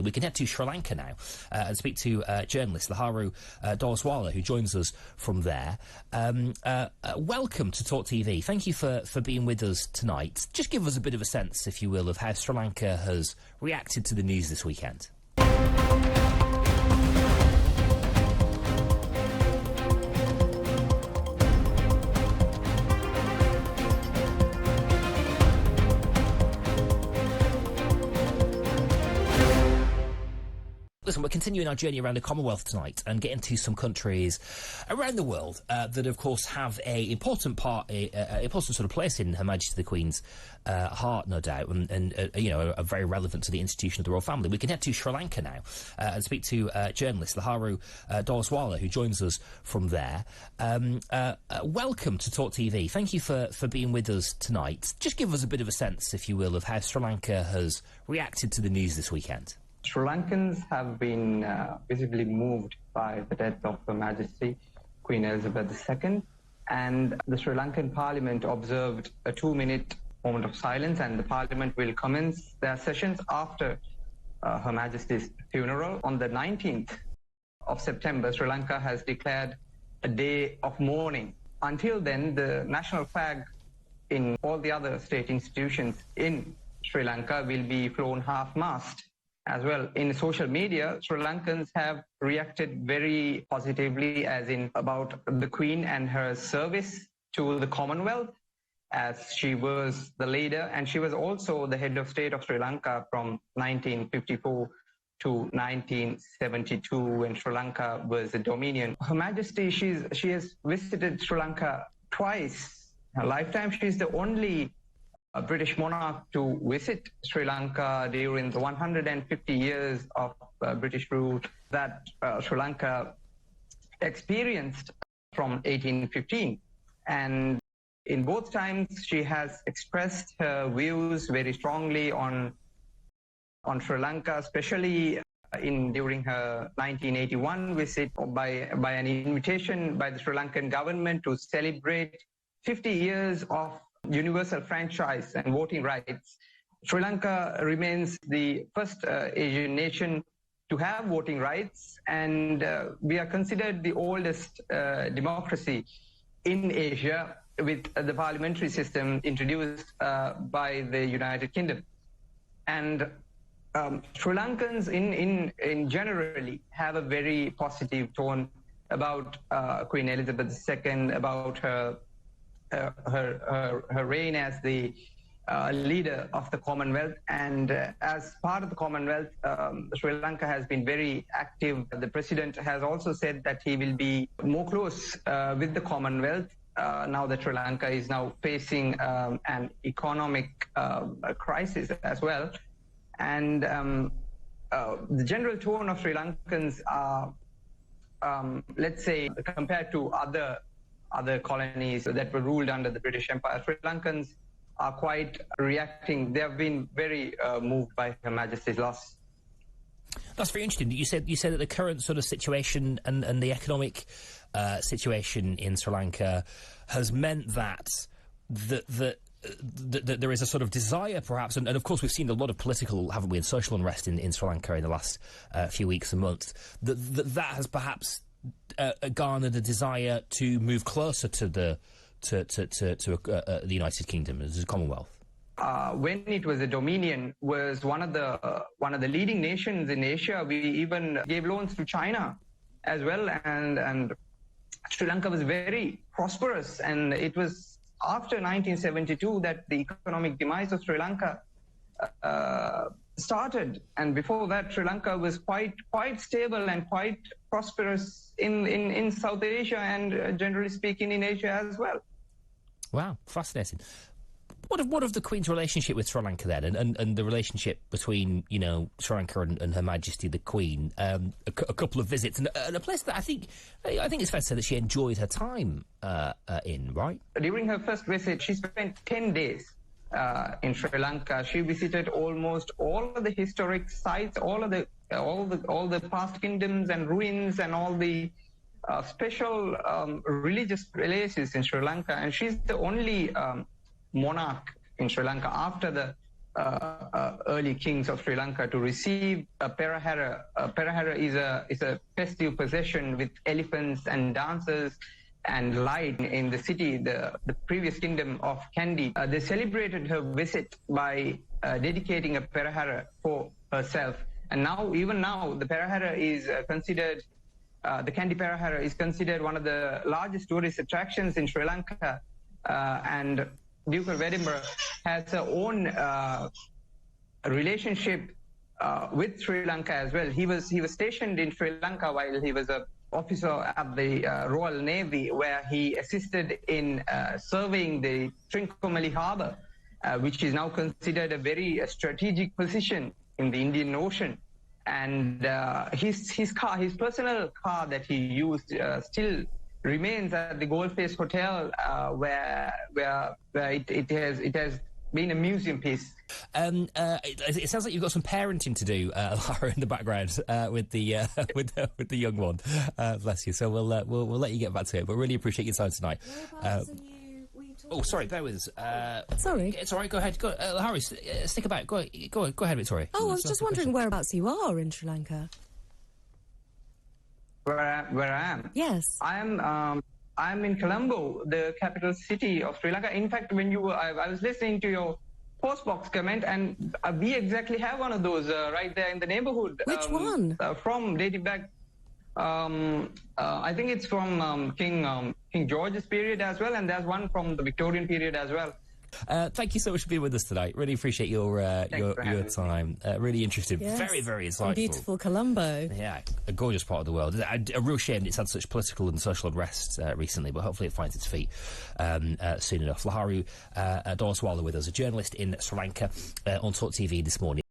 We can head to Sri Lanka now and speak to journalist Lahiru Doloswala, who joins us from there. Welcome to Talk TV. Thank you for being with us tonight. Just give us a bit of a sense, if you will, of how Sri Lanka has reacted to the news this weekend. Listen, we're continuing our journey around the Commonwealth tonight and getting to some countries around the world that, of course, have an important sort of place in Her Majesty the Queen's heart, no doubt, and you know, are very relevant to the institution of the royal family. We can head to Sri Lanka now and speak to journalist Lahiru Doloswala, who joins us from there. Welcome to Talk TV. Thank you for being with us tonight. Just give us a bit of a sense, if you will, of how Sri Lanka has reacted to the news this weekend. Sri Lankans have been visibly moved by the death of Her Majesty, Queen Elizabeth II, and the Sri Lankan Parliament observed a 2-minute moment of silence, and the Parliament will commence their sessions after Her Majesty's funeral. On the 19th of September, Sri Lanka has declared a day of mourning. Until then, the national flag in all the other state institutions in Sri Lanka will be flown half-mast. As well, in social media, Sri Lankans have reacted very positively, as in about the Queen and her service to the Commonwealth, as she was the leader, and she was also the head of state of Sri Lanka from 1954 to 1972, when Sri Lanka was a dominion. Her Majesty, she has visited Sri Lanka twice in her lifetime. She's the only British monarch to visit Sri Lanka during the 150 years of British rule that Sri Lanka experienced from 1815. And in both times, she has expressed her views very strongly on Sri Lanka, especially during her 1981 visit by an invitation by the Sri Lankan government to celebrate 50 years of universal franchise and voting rights. Sri Lanka remains the first Asian nation to have voting rights, and we are considered the oldest democracy in Asia, with the parliamentary system introduced by the United Kingdom. And Sri Lankans in generally have a very positive tone about Queen Elizabeth II, about her reign as the leader of the Commonwealth. And as part of the Commonwealth, Sri Lanka has been very active. The president has also said that he will be more close with the Commonwealth now that Sri Lanka is now facing an economic crisis as well. And the general tone of Sri Lankans are, let's say, compared to other colonies that were ruled under the British Empire, Sri Lankans are quite reacting. They have been very moved by Her Majesty's loss. That's very interesting. You said that the current sort of situation and the economic situation in Sri Lanka has meant that there is a sort of desire, perhaps, and of course we've seen a lot of political, haven't we, and social unrest in Sri Lanka in the last few weeks and months, that has perhaps garnered a desire to move closer to the United Kingdom as a Commonwealth. When it was a dominion, was one of the leading nations in Asia. We even gave loans to China as well, and Sri Lanka was very prosperous. And it was after 1972 that the economic demise of Sri Lanka started, and before that Sri Lanka was quite stable and quite prosperous in South Asia, and generally speaking in Asia as well. Wow, fascinating. What of the Queen's relationship with Sri Lanka then, and the relationship between, you know, Sri Lanka and Her Majesty the Queen? A couple of visits and a place that I think it's fair to say that she enjoyed her time in, right? During her first visit, she spent 10 days in Sri Lanka. She visited almost all of the historic sites, all the past kingdoms and ruins, and all the special religious places in Sri Lanka. And she's the only monarch in Sri Lanka after the early kings of Sri Lanka to receive a perahera. A perahera is a festive procession with elephants and dancers and light in the city, the previous kingdom of Kandy. They celebrated her visit by dedicating a perahera for herself. And now, even now, the perahera is considered, the Kandy perahera is considered one of the largest tourist attractions in Sri Lanka. And Duke of Edinburgh has her own relationship with Sri Lanka as well. He was stationed in Sri Lanka while he was a officer at the Royal Navy, where he assisted in surveying the Trincomalee Harbour, which is now considered a very strategic position in the Indian Ocean. And his personal car that he used still remains at the Goldface Hotel, where it has been a museum piece. It sounds like you've got some parenting to do, Lara, in the background with the with the young one. Bless you. So we'll let you get back to it. But really appreciate your time tonight. Oh, sorry, bear with us. Sorry, it's all right. Go ahead. Go, Harry, stick about. Go ahead, Victoria. Oh, I was just wondering whereabouts you are in Sri Lanka. Where I am? Yes, I'm in Colombo, the capital city of Sri Lanka. In fact, when I was listening to your postbox comment, and we exactly have one of those right there in the neighborhood. Which one? From dating back, I think it's from King George's period as well, and there's one from the Victorian period as well. Thank you so much for being with us tonight. Really appreciate your time. Really interesting. Yes. Very, very insightful. Beautiful Colombo. Yeah, a gorgeous part of the world. A real shame it's had such political and social unrest recently, but hopefully it finds its feet soon enough. Lahiru Doloswala with us, a journalist in Sri Lanka on Talk TV this morning.